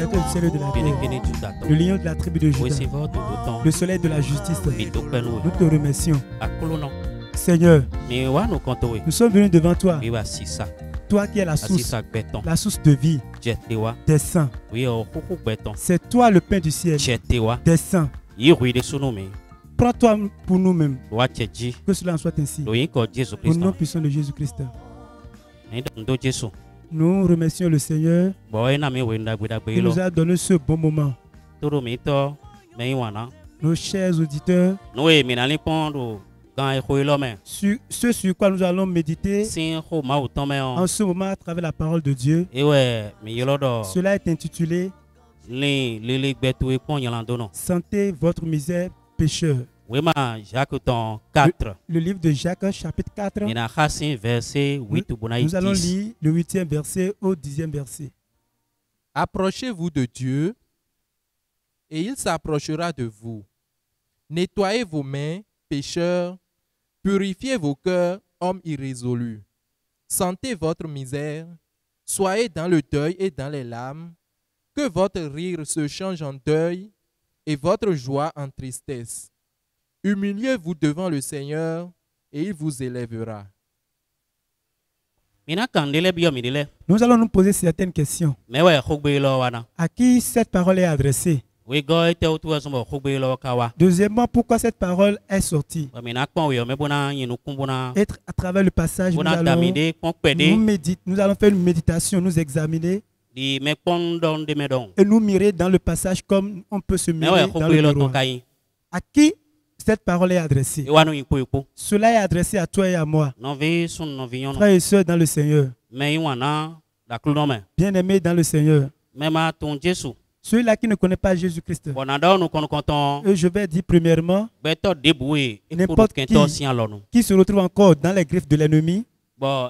créateur du ciel et de la terre, le lion de la tribu de Juda, le soleil de la justice, nous te remercions. Seigneur, nous sommes venus devant toi, toi qui es la source de vie, des saints. C'est toi le pain du ciel, des saints. Prends-toi pour nous-mêmes, que cela en soit ainsi. Au nom puissant de Jésus-Christ. Nous remercions le Seigneur qui nous a donné ce bon moment. Nos chers auditeurs, ce sur quoi nous allons méditer en ce moment à travers la parole de Dieu, cela est intitulé Sentez votre misère, pécheur. Le livre de Jacques, chapitre 4. Nous allons lire le 8e verset au 10e verset. Approchez-vous de Dieu et il s'approchera de vous. Nettoyez vos mains, pécheurs, purifiez vos cœurs, hommes irrésolus. Sentez votre misère, soyez dans le deuil et dans les larmes, que votre rire se change en deuil et votre joie en tristesse. Humiliez-vous devant le Seigneur et il vous élèvera. Nous allons nous poser certaines questions. À qui cette parole est adressée? Deuxièmement, pourquoi cette parole est sortie? Et à travers le passage, nous allons faire une méditation, nous examiner et nous mirer dans le passage comme on peut se mirer dans le miroir. À qui cette parole est adressée? Cela est adressé à toi et à moi, frères et sœurs dans le Seigneur, bien-aimés dans le Seigneur, ceux-là qui ne connaissent pas Jésus-Christ. Et je vais dire premièrement, n'importe qui se retrouve encore dans les griffes de l'ennemi, il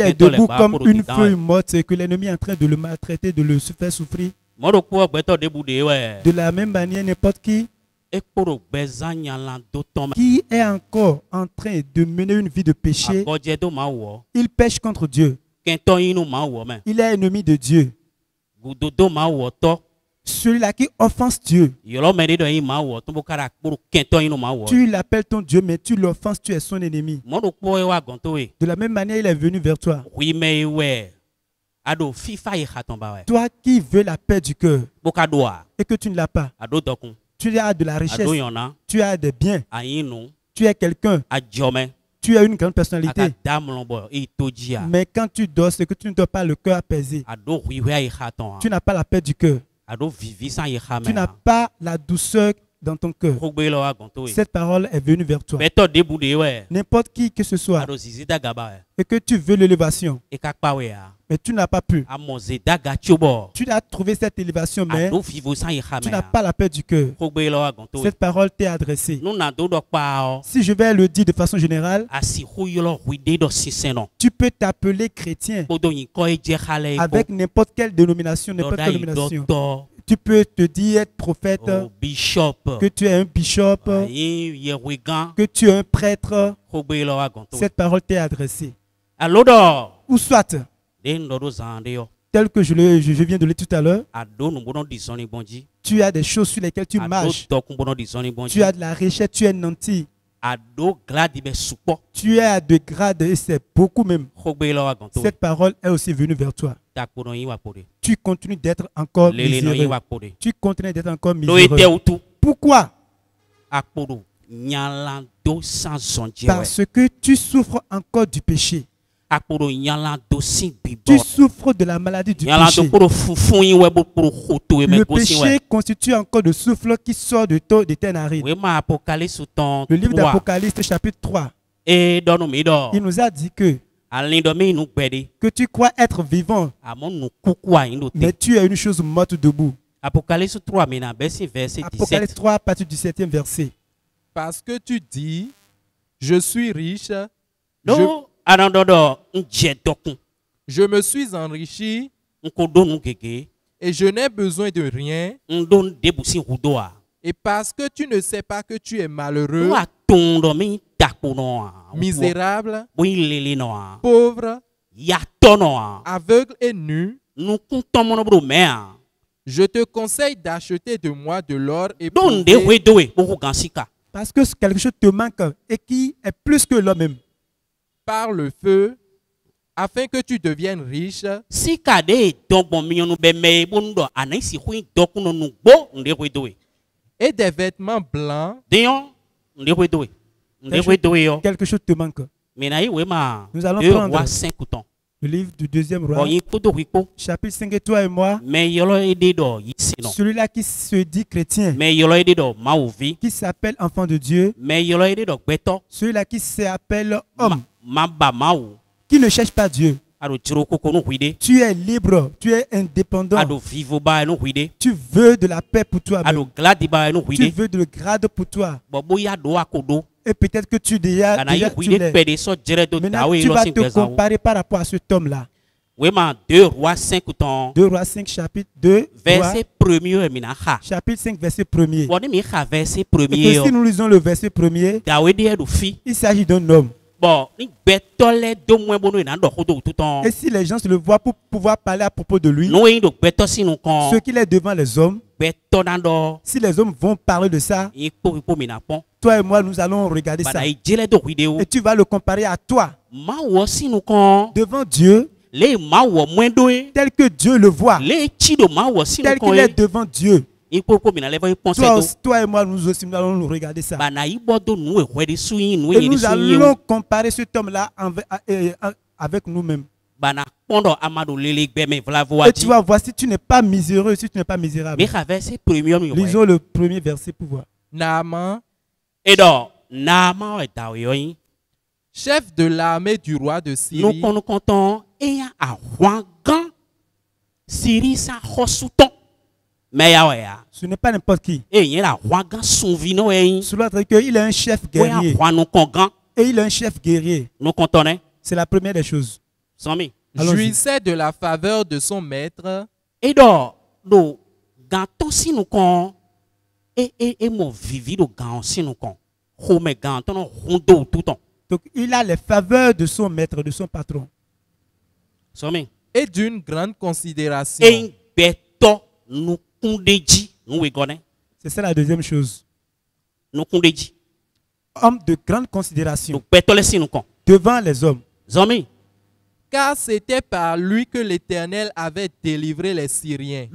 est debout comme une feuille morte et que l'ennemi est en train de le maltraiter, de le faire souffrir. De la même manière, n'importe qui est encore en train de mener une vie de péché, il pêche contre Dieu. Il est ennemi de Dieu. Celui-là qui offense Dieu, tu l'appelles ton Dieu, mais tu l'offenses, tu es son ennemi. De la même manière, il est venu vers toi. Toi qui veux la paix du cœur et que tu ne l'as pas, tu as de la richesse, tu as des biens, tu es quelqu'un, tu as une grande personnalité, mais quand tu dors, c'est que tu ne dors pas le cœur apaisé. Tu n'as pas la paix du cœur. Tu n'as pas la douceur dans ton cœur. Cette parole est venue vers toi. N'importe qui que ce soit, et que tu veux l'élévation, mais tu n'as pas pu. Tu as trouvé cette élévation, mais tu n'as pas la paix du cœur. Cette parole t'est adressée. Si je vais le dire de façon générale, tu peux t'appeler chrétien avec n'importe quelle dénomination, Tu peux te dire être prophète, que tu es un bishop, que tu es un prêtre. Cette parole t'est adressée. Ou soit, tel que je viens de le dire tout à l'heure, tu as des choses sur lesquelles tu marches. Tu as de la richesse, tu es nanti. Tu es à de grades et c'est beaucoup même. Cette parole est aussi venue vers toi. Tu continues d'être encore miséreux. Tu continues d'être encore miséreux. Pourquoi? Parce que tu souffres encore du péché. Tu souffres de la maladie du péché. Le péché constitue encore de souffle qui sort de tes narines. Le livre d'Apocalypse chapitre 3. Il nous a dit que tu crois être vivant, mais tu es une chose morte debout. Apocalypse 3, Apocalypse 3, à partir du 7e verset. Parce que tu dis, je suis riche, je me suis enrichi et je n'ai besoin de rien. Et parce que tu ne sais pas que tu es malheureux, misérable, pauvre, aveugle et nu, Je te conseille d'acheter de moi de l'or et parce que quelque chose te manque et qui est plus que l'or même. Par le feu, afin que tu deviennes riche. Et des vêtements blancs. Quelque chose te manque. Nous allons prendre le livre du deuxième roi, chapitre 5, et toi et moi, celui-là qui se dit chrétien, qui s'appelle enfant de Dieu, celui-là qui s'appelle homme, qui ne cherche pas Dieu. Tu es libre, tu es indépendant. Tu veux de la paix pour toi. Tu veux de le grade pour toi. Et peut-être que tu déjà tu l'es. Maintenant, tu vas te comparer par rapport à cet homme-là. 2 Rois 5, 2 Rois 5, chapitre 2, verset 1er. Chapitre 5, verset 1er. Et si nous lisons le verset 1er, il s'agit d'un homme. Et si les gens se le voient pour pouvoir parler à propos de lui, ce qu'il est devant les hommes, si les hommes vont parler de ça, toi et moi, nous allons regarder ça. Et tu vas le comparer à toi. Devant Dieu, tel que Dieu le voit, tel qu'il est devant Dieu. Toi et moi, nous aussi, nous allons nous regarder ça. Et nous allons comparer cet homme-là avec nous-mêmes. Et tu vas voir si tu n'es pas miséreux, si tu n'es pas misérable. Lisons le premier verset pour voir. Naaman, chef de l'armée du roi de Syrie, ce n'est pas n'importe qui. Cela veut dire qu'il est un chef guerrier. Et il est un chef guerrier. C'est la première des choses. Jouissait de la faveur de son maître. Donc il a les faveurs de son maître, de son patron. Et d'une grande considération. C'est ça la deuxième chose. Homme de grande considération devant les hommes. Car c'était par lui que l'Éternel avait délivré les Syriens.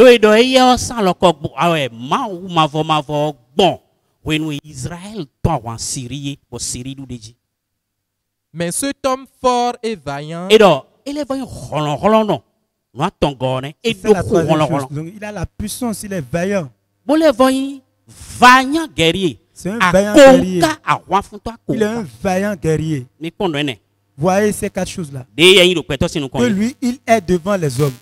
Mais cet homme fort et vaillant, donc, il a la puissance, il est vaillant. C'est un vaillant guerrier. Il est un vaillant guerrier. Voyez ces quatre choses-là. Que lui, il est devant les hommes.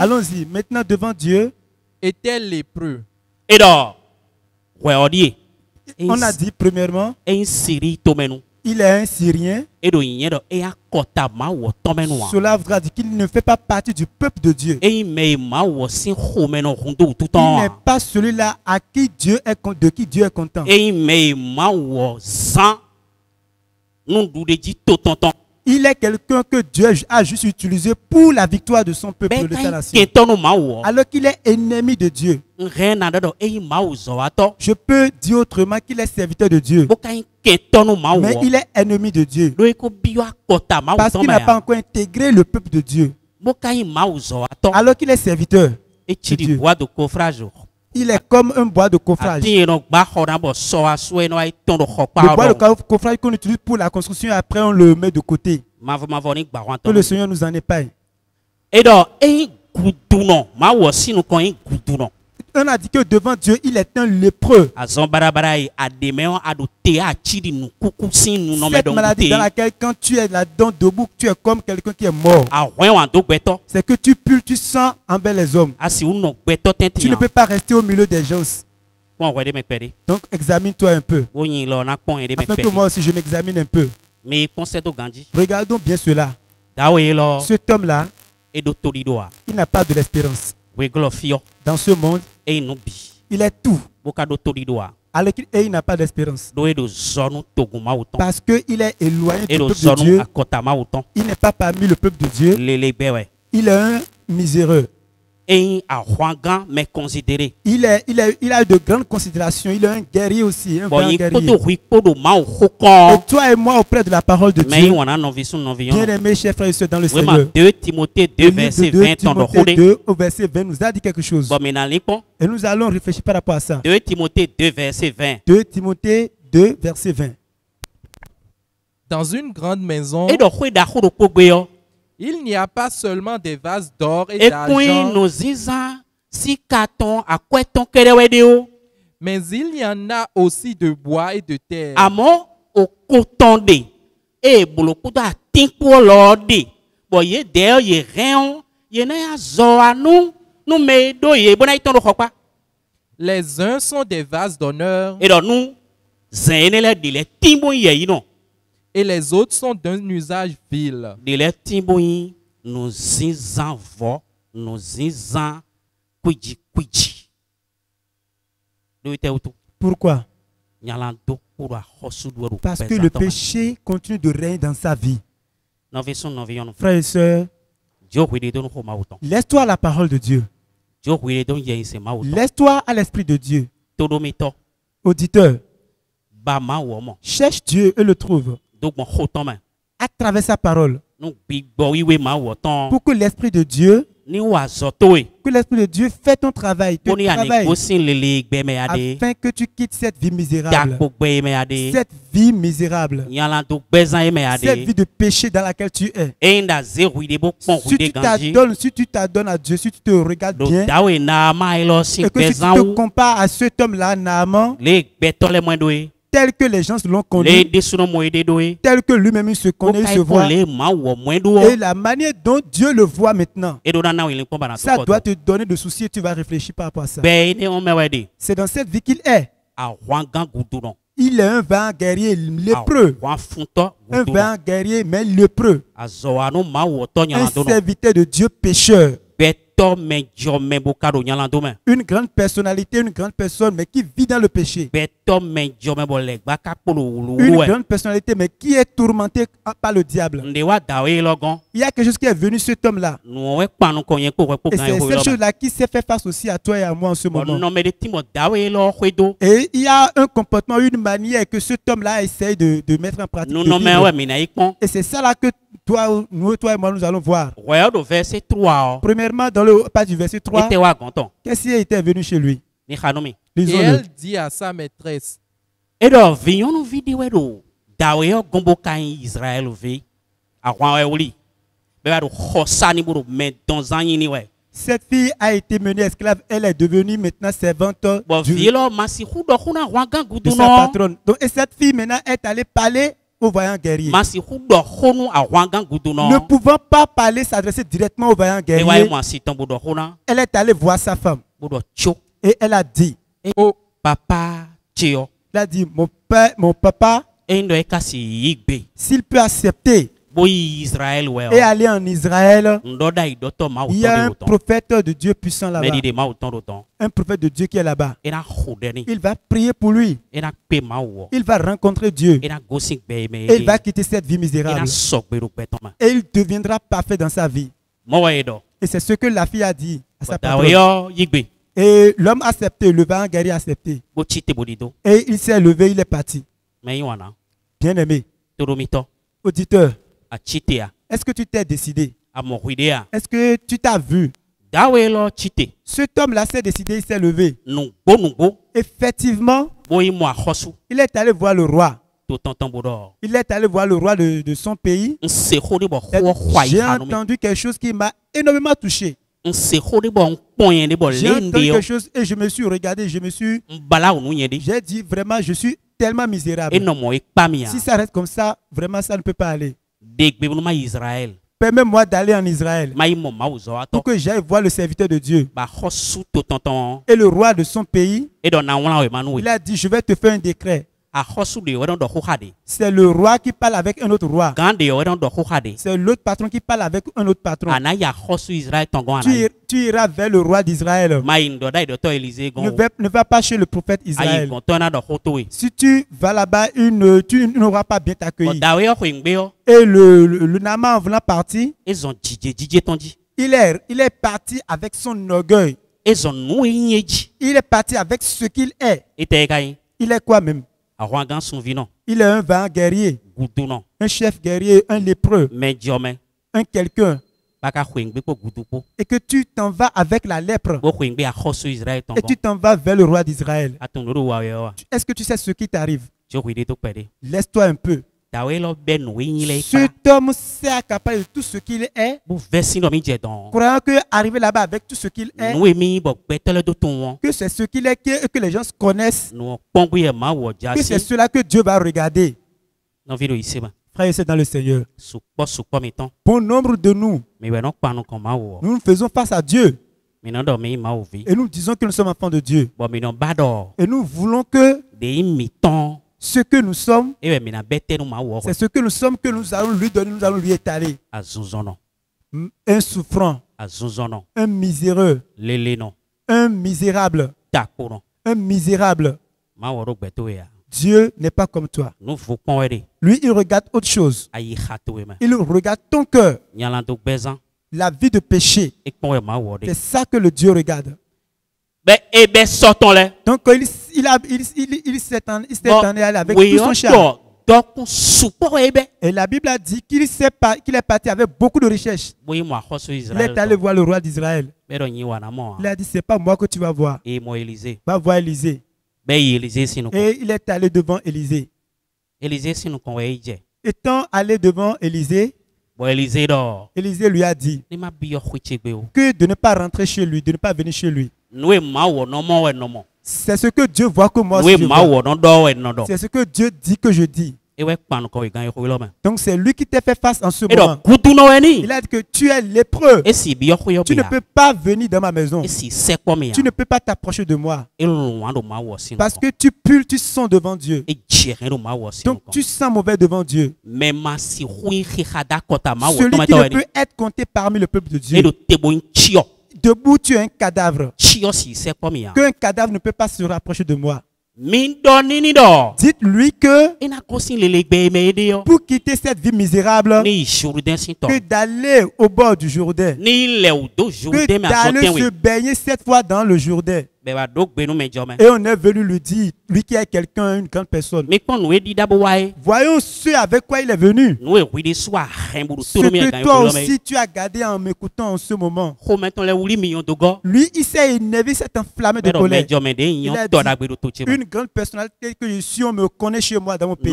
Allons-y, maintenant devant Dieu. Était lépreux. On a dit premièrement, il est un Syrien. Cela voudra dire qu'il ne fait pas partie du peuple de Dieu. Il n'est pas celui-là de qui Dieu est content. Il est quelqu'un que Dieu a juste utilisé pour la victoire de son peuple, de sa nation. Alors qu'il est ennemi de Dieu. Je peux dire autrement qu'il est serviteur de Dieu. Mais il est ennemi de Dieu. Parce qu'il n'a pas encore intégré le peuple de Dieu. Alors qu'il est serviteur de Dieu. Il est comme un bois de coffrage. Le bois de coffrage qu'on utilise pour la construction et après on le met de côté. Que le Seigneur nous en épargne. On a dit que devant Dieu, il est un lépreux. Cette maladie dans laquelle quand tu es là-dedans debout, tu es comme quelqu'un qui est mort. C'est que tu pues, tu sens envers les hommes. Tu ne peux pas rester au milieu des gens. Donc examine-toi un peu. Afin que moi aussi je m'examine un peu. Regardons bien cela. Cet homme-là, il n'a pas de l'espérance. Dans ce monde, il est tout. Et il n'a pas d'espérance. Parce qu'il est éloigné du peuple de Dieu. Il n'est pas parmi le peuple de Dieu. Il est un miséreux. Il a de grandes considérations. Il est un guerrier aussi. Un grand guerrier. Et toi et moi, auprès de la parole de Dieu, bien-aimés chers frères et sœurs dans le Seigneur, 2 Timothée 2, verset 20, 2 au verset 20 nous a dit quelque chose. Et nous allons réfléchir par rapport à ça. 2 Timothée 2, verset 20. 2 Timothée 2, verset 20. Dans une grande maison, il n'y a pas seulement des vases d'or et d'argent, mais il y en a aussi de bois et de terre. Les uns sont des vases d'honneur et les autres sont d'un usage vil. Pourquoi? Parce que le péché continue de régner dans sa vie. Frères et sœurs, laisse-toi à la parole de Dieu. Laisse-toi à l'Esprit de Dieu. Auditeur, cherche Dieu et le trouve à travers sa parole. Pour que l'Esprit de Dieu, fait ton travail, afin que tu quittes cette vie misérable. Cette vie misérable. Cette vie de péché dans laquelle tu es. Si tu t'adonnes à Dieu, si tu te regardes bien, et que si tu te compares à cet homme-là, Naaman, tel que les gens l'ont connu, tel que lui-même il se connaît, il se voit, et la manière dont Dieu le voit maintenant, ça doit te donner de soucis et tu vas réfléchir par rapport à ça. C'est dans cette vie qu'il est. Il est un vaillant guerrier lépreux. Un vaillant guerrier mais lépreux. Un serviteur de Dieu pécheur. Une grande personnalité, une grande personne, mais qui vit dans le péché. Une grande personnalité, mais qui est tourmentée par le diable. Il y a quelque chose qui est venu cet homme-là. Et c'est cette chose-là qui s'est fait face aussi à toi et à moi en ce moment. Et il y a un comportement, une manière que cet homme-là essaye de mettre en pratique. Et c'est ça là que toi et moi, nous allons voir. Premièrement, dans le pas du verset 3, qu'est-ce qui était venu chez lui? Et elle dit à sa maîtresse, cette fille a été menée esclave, elle est devenue maintenant servante de sa patronne. Donc, et cette fille maintenant est allée parler au vaillant guerrier. Ne pouvant pas parler, s'adresser directement au vaillant guerrier, elle est allée voir sa femme. Et elle a dit, oh papa, elle a dit, mon papa, s'il peut accepter et aller en Israël, il y a un prophète de Dieu puissant là-bas. Un prophète de Dieu qui est là-bas. Il va prier pour lui. Il va rencontrer Dieu. Et il va quitter cette vie misérable. Et il deviendra parfait dans sa vie. Et c'est ce que la fille a dit à sa patronne. Et l'homme a accepté, le vaillant guerrier a accepté. Et il s'est levé, il est parti. Bien aimé, auditeur, est-ce que tu t'es décidé? Est-ce que tu t'as vu? Cet homme-là s'est décidé, il s'est levé. Effectivement, il est allé voir le roi. Il est allé voir le roi de son pays. J'ai entendu quelque chose qui m'a énormément touché. J'ai entendu quelque chose et je me suis regardé, j'ai dit vraiment, je suis tellement misérable. Si ça reste comme ça, vraiment ça ne peut pas aller. Permets-moi d'aller en Israël pour que j'aille voir le serviteur de Dieu. Et le roi de son pays, il a dit, je vais te faire un décret. C'est le roi qui parle avec un autre roi. C'est l'autre patron qui parle avec un autre patron. Tu iras vers le roi d'Israël. Ne va pas chez le prophète Israël. Si tu vas là-bas, tu n'auras pas bien t'accueillir. Et le Naaman, en voulant partir, il est parti avec son orgueil. Il est parti avec ce qu'il est. Il est quoi même? Il est un vaillant guerrier, un chef guerrier, un lépreux, un quelqu'un. Et que tu t'en vas avec la lèpre. Et tu t'en vas vers le roi d'Israël. Est-ce que tu sais ce qui t'arrive? Laisse-toi un peu. Cet homme s'est accaparé de tout ce qu'il est, croyant qu'arriver là-bas avec tout ce qu'il est, que c'est ce qu'il est, que les gens se connaissent, que c'est cela que Dieu va regarder. Frères et sœurs dans le Seigneur, bon nombre de nous, nous faisons face à Dieu. Et nous disons que nous sommes enfants de Dieu. Et nous voulons que ce que nous sommes, c'est ce que nous sommes que nous allons lui donner, nous allons lui étaler. Un souffrant, un miséreux, un misérable, un misérable. Dieu n'est pas comme toi. Lui, il regarde autre chose. Il regarde ton cœur. La vie de péché. C'est ça que le Dieu regarde. Donc il s'est en allé avec tout son char. Et la Bible a dit qu'il est parti avec beaucoup de richesses. Il est allé voir le roi d'Israël. Il a dit, c'est pas moi que tu vas voir. Va voir Élisée. Et il est allé devant Élisée. Étant allé devant Élisée, Élisée lui a dit que de ne pas rentrer chez lui, de ne pas venir chez lui. C'est ce que Dieu voit que moi aussi je vois. C'est ce que Dieu dit que je dis. Donc c'est lui qui t'a fait face en ce moment. Il a dit que tu es lépreux. Tu ne peux pas venir dans ma maison. Tu ne peux pas t'approcher de moi. Parce que tu pulls, tu sens devant Dieu. Donc tu sens mauvais devant Dieu. Celui qui ne peut être compté parmi le peuple de Dieu. Debout, tu es un cadavre. Qu'un cadavre ne peut pas se rapprocher de moi. Dites-lui que pour quitter cette vie misérable, que d'aller au bord du Jourdain, que d'aller se baigner 7 fois dans le Jourdain. Et on est venu lui dire, lui qui est quelqu'un, une grande personne. Voyons ce avec quoi il est venu. Ce que toi aussi tu as gardé en m'écoutant en ce moment. Lui, il s'est énervé, s'est enflammé de colère. Il a dit, une grande personnalité que je suis, on me connaît chez moi dans mon pays.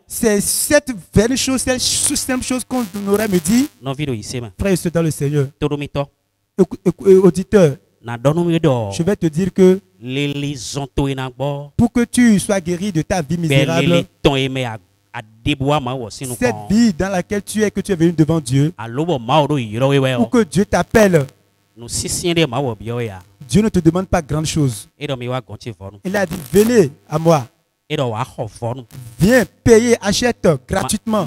C'est cette belle chose, cette simple chose qu'on aurait me dit. Frère et sœur dans le Seigneur. Auditeur, je vais te dire que pour que tu sois guéri de ta vie misérable, cette vie dans laquelle tu es, que tu es venu devant Dieu, pour que Dieu t'appelle, Dieu ne te demande pas grand chose. Il a dit, venez à moi. Viens payer, achète gratuitement,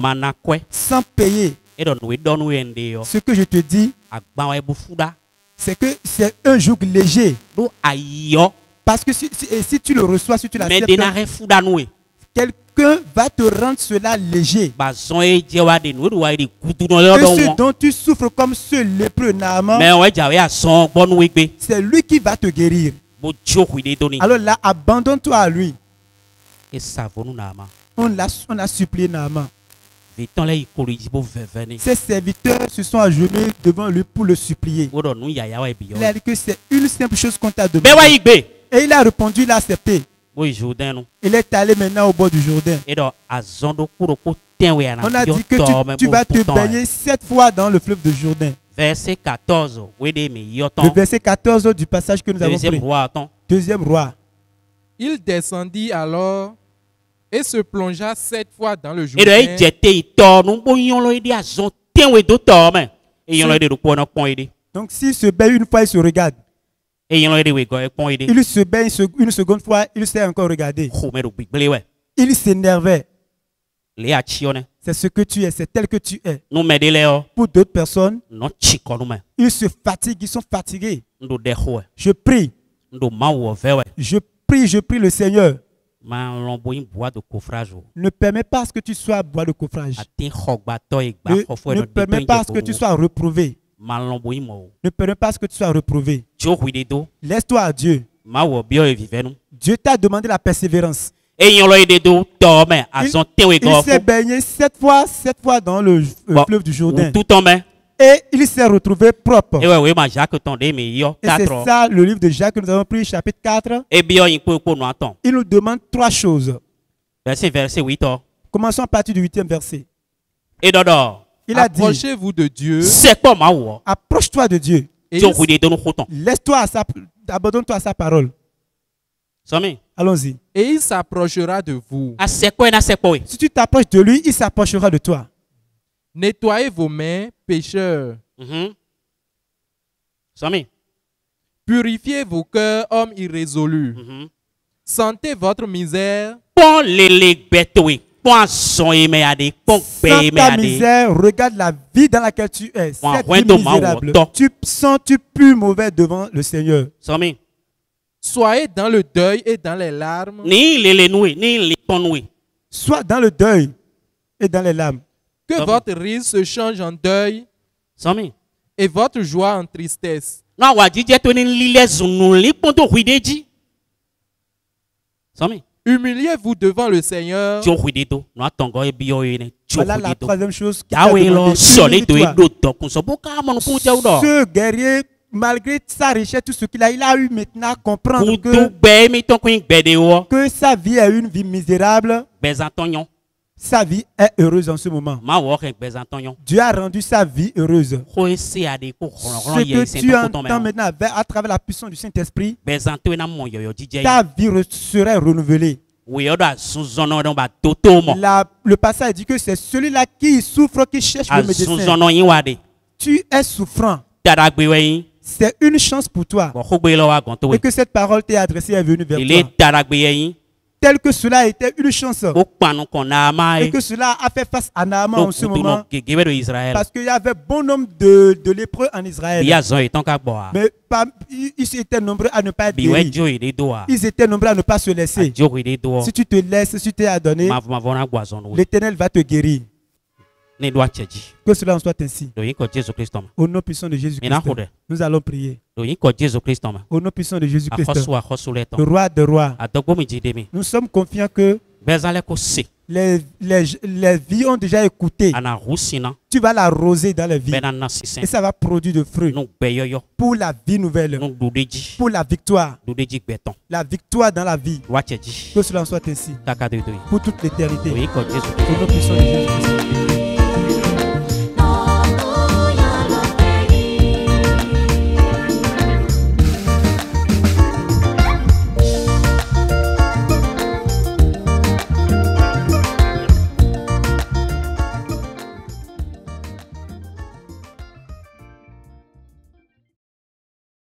sans payer. Ce que je te dis, c'est que c'est un joug léger. Parce que si tu le reçois, si tu l'acceptes, quelqu'un va te rendre cela léger. Et ce dont tu souffres comme ce lépreux Naaman, c'est lui qui va te guérir. Alors là, abandonne-toi à lui. On a supplié Naaman. Ses serviteurs se sont agenouillés devant lui pour le supplier. Il a dit que c'est une simple chose qu'on t'a demandé. Et il a répondu, il a accepté. Il est allé maintenant au bord du Jourdain. On a dit que tu vas te baigner 7 fois dans le fleuve de Jourdain. Verset 14. Le verset 14 du passage que nous avons pris. Deuxième roi. Il descendit alors et se plongea 7 fois dans le Jourdain. Donc s'il se baigne une fois, il se regarde. Il se baigne une seconde fois, il s'est encore regardé. Il s'énervait. C'est ce que tu es, c'est tel que tu es. Pour d'autres personnes, ils se fatiguent, ils sont fatigués. Je prie. Je prie le Seigneur. Ne permets pas à ce que tu sois bois de coffrage. Ne permets pas à ce que tu sois reprouvé. Ne permets pas à ce que tu sois reprouvé. Laisse-toi à Dieu. Dieu t'a demandé la persévérance. Il s'est baigné 7 fois dans le fleuve du Jourdain. Et il s'est retrouvé propre. Et c'est ça le livre de Jacques que nous avons pris, chapitre 4. Il nous demande 3 choses. Commençons à partir du 8e verset. Il a dit, approchez-vous de Dieu. Approche-toi de Dieu. Laisse-toi à abandonne-toi à sa parole. Allons-y. Et il s'approchera de vous. Si tu t'approches de lui, il s'approchera de toi. Nettoyez vos mains, pécheurs. Purifiez vos cœurs, hommes irrésolus. Sentez votre misère. Sans ta misère, regarde la vie dans laquelle tu es. Cette vie misérable. Tu pues mauvais devant le Seigneur. Soyez dans le deuil et dans les larmes. Sois dans le deuil et dans les larmes. Que votre rire se change en deuil et votre joie en tristesse. Humiliez-vous devant le Seigneur. Voilà la troisième chose. Ce guerrier, malgré sa richesse, tout ce qu'il a, il a eu maintenant à comprendre que sa vie est une vie misérable. Sa vie est heureuse en ce moment. Dieu a rendu sa vie heureuse. Ce que tu entends maintenant à travers la puissance du Saint-Esprit, ta vie serait renouvelée. Le passage dit que c'est celui-là qui souffre qui cherche le médecin. Tu es souffrant. C'est une chance pour toi. Et que cette parole t'est adressée est venue vers toi. Tel que cela était une chance. Et que cela a fait face à Naaman en ce moment. Parce qu'il y avait bon nombre de lépreux en Israël. Mais ils étaient nombreux à ne pas être guéris. Ils étaient nombreux à ne pas se laisser. Si tu te laisses, si tu t'es adonné, l'Éternel va te guérir. Que cela en soit ainsi. Au nom puissant de Jésus-Christ, nous allons prier. Au nom puissant de Jésus-Christ, le roi des rois, nous sommes confiants que les vies ont déjà écouté. Tu vas l'arroser dans les vies. Et ça va produire de fruits pour la vie nouvelle, pour la victoire. La victoire dans la vie. Que cela en soit ainsi pour toute l'éternité. Au nom puissant de Jésus-Christ.